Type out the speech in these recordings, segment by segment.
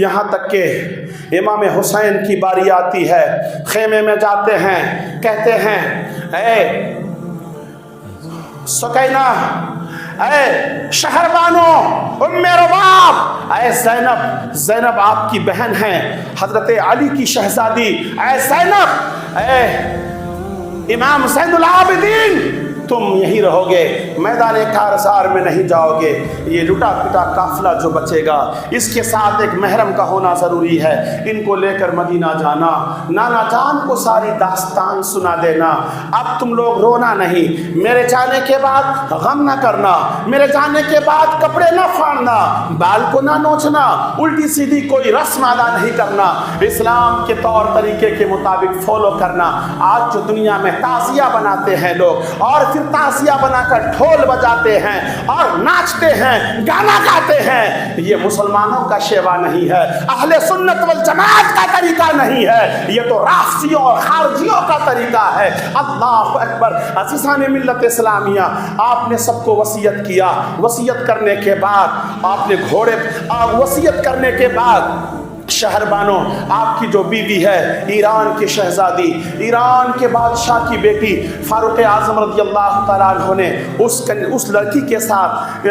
یہاں تک کہ امام حسین کی باری آتی ہے، خیمے میں جاتے ہیں، کہتے ہیں اے سکینہ، اے شہر بانو، ام رباب، اے زینب، زینب آپ کی بہن ہیں، حضرت علی کی شہزادی، اے زینب، اے امام زین العابدین، تم یہی رہو گے، میدان کارزار میں نہیں جاؤ گے۔ یہ لٹا پٹا قافلہ جو بچے گا اس کے ساتھ ایک محرم کا ہونا ضروری ہے، ان کو لے کر مدینہ جانا، نانا جان کو ساری داستان سنا دینا، اب تم لوگ رونا نہیں، میرے جانے کے بعد غم نہ کرنا، میرے جانے کے بعد کپڑے نہ پھاڑنا، بال کو نہ نوچنا، الٹی سیدھی کوئی رسم ادا نہیں کرنا، اسلام کے طور طریقے کے مطابق فالو کرنا۔ آج جو دنیا میں تعزیہ بناتے ہیں لوگ اور پھر تعزیہ بنا کر ڈھول بجاتے ہیں اور ناچتے ہیں، گانا گاتے ہیں، یہ مسلمانوں کا شیوا نہیں ہے، اہل سنت والجماعت کا طریقہ نہیں ہے، یہ تو رافضیوں اور خارجیوں کا طریقہ ہے۔ اللہ اکبر۔ عزیزان ملت اسلامیہ، آپ نے سب کو وصیت کیا، وصیت کرنے کے بعد آپ نے وصیت کرنے کے بعد شہر بانو، آپ کی جو بیوی ہے ایران کی شہزادی، ایران کے بادشاہ کی بیٹی فاروق اعظم رضی اللہ تعالیٰ عنہ نے اس لڑکی کے ساتھ،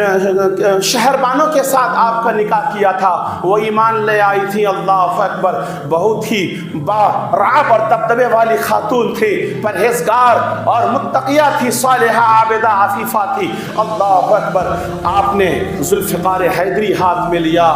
شہر بانو کے ساتھ آپ کا نکاح کیا تھا، وہ ایمان لے آئی تھی۔ اللہ اکبر۔ بہت ہی رعب اور دبدبے والی خاتون تھی، پرہیزگار اور متقیہ تھی، صالحہ عابدہ عفیفہ تھی۔ اللہ اکبر۔ آپ نے ذوالفقار حیدری ہاتھ میں لیا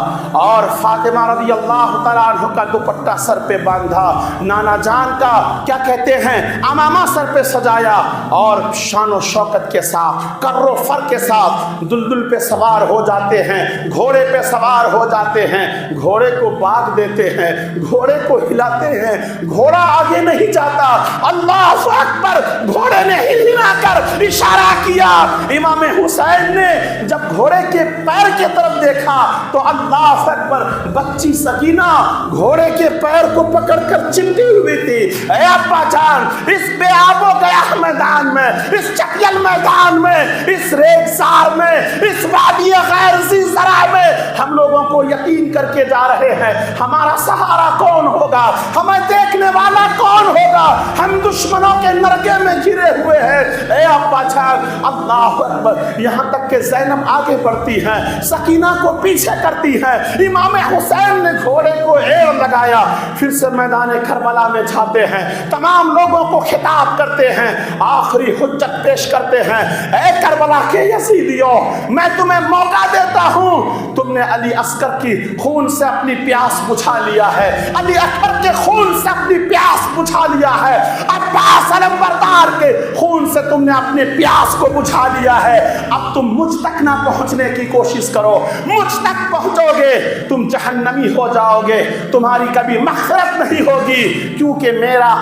اور فاطمہ رضی اللہ تعالیٰ عنہ کا دوپٹہ سر پہ باندھا، نانا جان کا کیا کہتے ہیں امامہ سر پہ سجایا، اور شان و شوکت کے ساتھ، کر و فر کے ساتھ دلدل پہ سوار ہو جاتے ہیں، گھوڑے پہ سوار ہو جاتے ہیں، گھوڑے کو باغ دیتے ہیں، گھوڑے کو ہلاتے ہیں، گھوڑا آگے نہیں جاتا۔ اللہ اکبر۔ گھوڑے نے ہلا کر اشارہ کیا، امام حسین نے جب گھوڑے کے پیر کی طرف دیکھا تو اللہ اکبر، بچی سکینہ گھوڑے کے پیر کو پکڑ کر چمٹی ہوئی تھی۔ اے ابا جان، اس بے آب و گیاہ میدان میں، اس چکیل میدان میں، اس ریگزار میں، اس وادی غیر ذی زرع میں ہم لوگوں کو یقین کر کے جا رہے ہیں، ہمارا سہارا کون ہوگا، ہمیں دیکھنے والا کون ہوگا، ہم دشمنوں کے نرگے میں گرے ہوئے ہیں۔ اے ابا جان، اللہ اکبر۔ یہاں تک کہ زینب آگے بڑھتی ہیں، سکینہ کو پیچھے کرتی ہیں، امام حسین نے گھوڑے کو ایڑ لگایا، پھر سے میدان کربلا میں جاتے ہیں، تمام لوگوں کو خطاب کرتے ہیں، آخری حجت پیش کرتے ہیں۔ اے کربلا کے یزیدیوں، میں تمہیں موقع دیتا ہوں، تم نے علی اصغر کی خون سے اپنی پیاس بجھا لیا ہے، علی اکبر کے خون سے اپنی پیاس بجھا لیا ہے، عباس علمبردار کے خون سے تم نے اپنے پیاس کو بجھا لیا ہے، اب تم مجھ تک نہ پہنچنے کی کوشش کرو، مجھ تک پہنچو گے تم جہنمی ہو جاؤ گے، تمہاری کبھی مغفرت نہیں ہوگی، کیونکہ میرا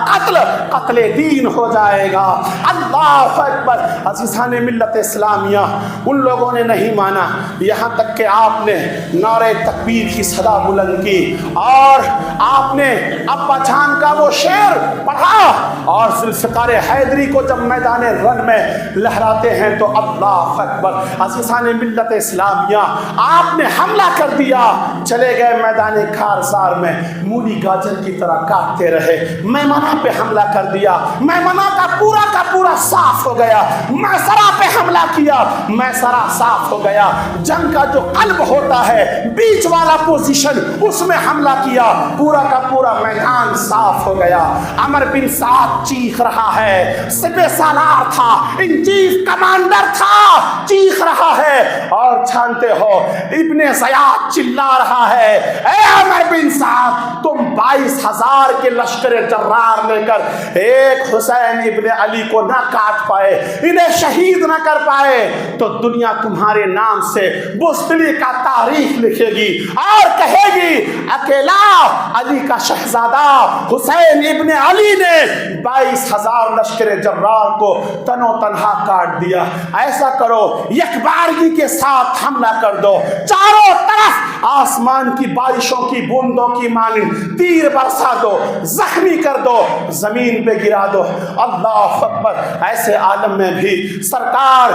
قتل دین ہو جائے گا۔ اللہ اکبر۔ عزیزان ملت اسلامیہ، ان لوگوں نے نہیں مانا، یہاں تک کہ آپ نے نعرہ تکبیر کی صدا بلند کی اور آپ نے ابا جان کا وہ شعر پڑھا، اور ذوالفقار حیدری کو جب میدان رن میں لہراتے ہیں تو اللہ اکبر۔ عزیزان ملت اسلامیہ، آپ نے حملہ کر دیا، چلے گئے میدان کارزار میں، مولی گاجر کی طرح کاٹتے رہے، میمنہ پہ حملہ کر دیا، میمنہ کا پورا صاف ہو گیا، میسرہ پہ حملہ کیا، میسرہ صاف ہو گیا، جنگ کا جو قلب ہوتا ہے بیچ والا پوزیشن، اس میں حملہ کیا، پورا کا پورا میدان صاف ہو گیا۔ عمر بن سعد چیخ رہا ہے، سپہ سالار تھا، ان چیف کمانڈر تھا، چیخ رہا ہے، اور جانتے ہو ابن زیاد چلا رہا ہے، اے عمر بن سعد، تم 22,000 کے لشکر جرار لے کر ایک حسین ابن علی کو نہ کاٹ پائے، انہیں شہید نہ کر پائے تو دنیا تمہارے نام سے بزدلی کا تاریخ لکھے گی اور کہے گی اکیلا علی کا شہزادہ حسین ابن علی نے 22,000 لشکر جرار کو تنو تنہا کاٹ دیا۔ ایسا کرو، یکبارگی کے ساتھ حملہ کر دو، چاروں طرف آسمان کی بارشوں کی بوندوں کی مانند تیر برسا دو، زخمی کر دو، زمین پہ گرا دو۔ اللہ اکبر۔ اکبر، ایسے عالم میں بھی سرکار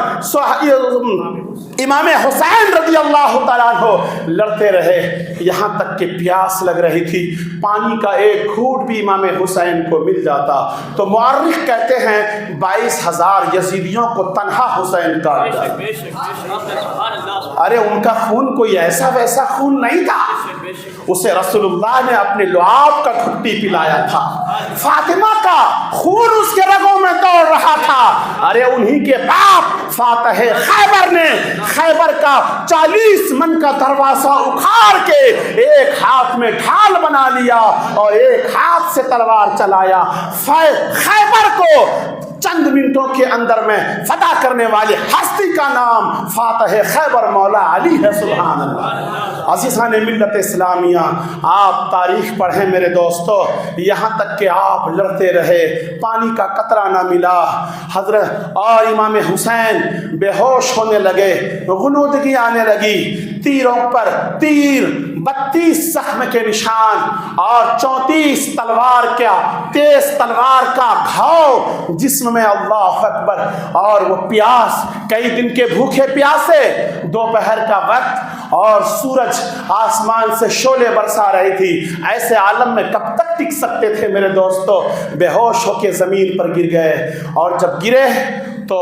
امام حسین رضی اللہ تعالیٰ عنہ لڑتے رہے، یہاں تک کہ پیاس لگ رہی تھی، پانی کا ایک گھونٹ بھی امام حسین کو مل جاتا تو مورخ کہتے ہیں 22,000 یزیدیوں کو تنہا حسین کاٹ ڈالا۔ ارے ان کا خون کوئی ایسا ویسا خون نہیں تھا، اسے رسول اللہ نے اپنے لعاب کا گھٹی پلایا تھا، فاطمہ کا خون اس کے رگوں میں دوڑ رہا تھا۔ ارے انہی کے باپ فاتح خیبر نے خیبر کا 40 من کا دروازہ اکھاڑ کے ایک ہاتھ میں ڈھال بنا لیا اور ایک ہاتھ سے تلوار چلایا، خیبر کو چند منٹوں کے اندر میں فتح کرنے والی ہستی کا نام فاتح خیبر مولا علی ہے، سبحان اللہ۔ عزیزان ملت اسلامیہ، آپ تاریخ پڑھیں میرے دوستو، یہاں تک کہ آپ لڑتے رہے، پانی کا قطرہ نہ ملا، حضرت اور امام حسین بے ہوش ہونے لگے، غنودگی آنے لگی، تیروں پر تیر، 32 زخم کے نشان اور 34 تلوار کا تیز تلوار کا گھاؤ جسم میں، اللہ اکبر، اور وہ پیاس، کئی دن کے بھوکے پیاسے، دوپہر کا وقت اور سورج آسمان سے شعلے برسا رہی تھی، ایسے عالم میں کب تک ٹک سکتے تھے میرے دوستو؟ بے ہوش ہو کے زمین پر گر گئے، اور جب گرے تو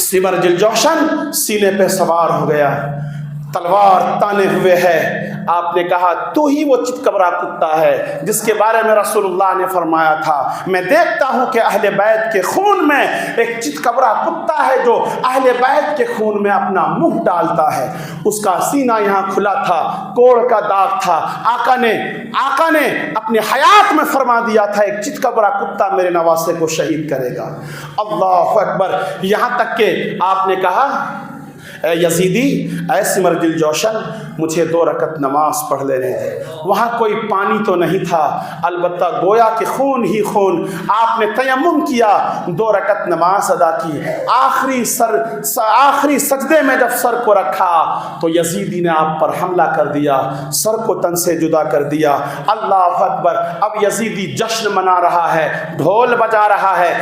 سمرج الجوشن سینے پہ سوار ہو گیا، تلوار تانے ہوئے ہے۔ آپ نے کہا تو ہی وہ چتکبرا کتا ہے جس کے بارے میں رسول اللہ نے فرمایا تھا، میں دیکھتا ہوں کہ اہل بیت کے خون میں ایک چتکبرا کتا ہے جو اہل بیت کے خون میں اپنا منہ ڈالتا ہے۔ اس کا سینہ یہاں کھلا تھا، کوڑ کا داغ تھا، آقا نے اپنی حیات میں فرما دیا تھا ایک چتکبرا کتا میرے نواسے کو شہید کرے گا۔ اللہ اکبر، یہاں تک کہ آپ نے کہا اے یزیدی، اے سمرج الجوشن، مجھے 2 رکعت نماز پڑھ لینے دے۔ وہاں کوئی پانی تو نہیں تھا، البتہ گویا کہ خون ہی خون۔ آپ نے تیمم کیا، 2 رکعت نماز ادا کی، آخری سجدے میں جب سر کو رکھا تو یزیدی نے آپ پر حملہ کر دیا، سر کو تن سے جدا کر دیا۔ اللہ اکبر، اب یزیدی جشن منا رہا ہے، ڈھول بجا رہا ہے۔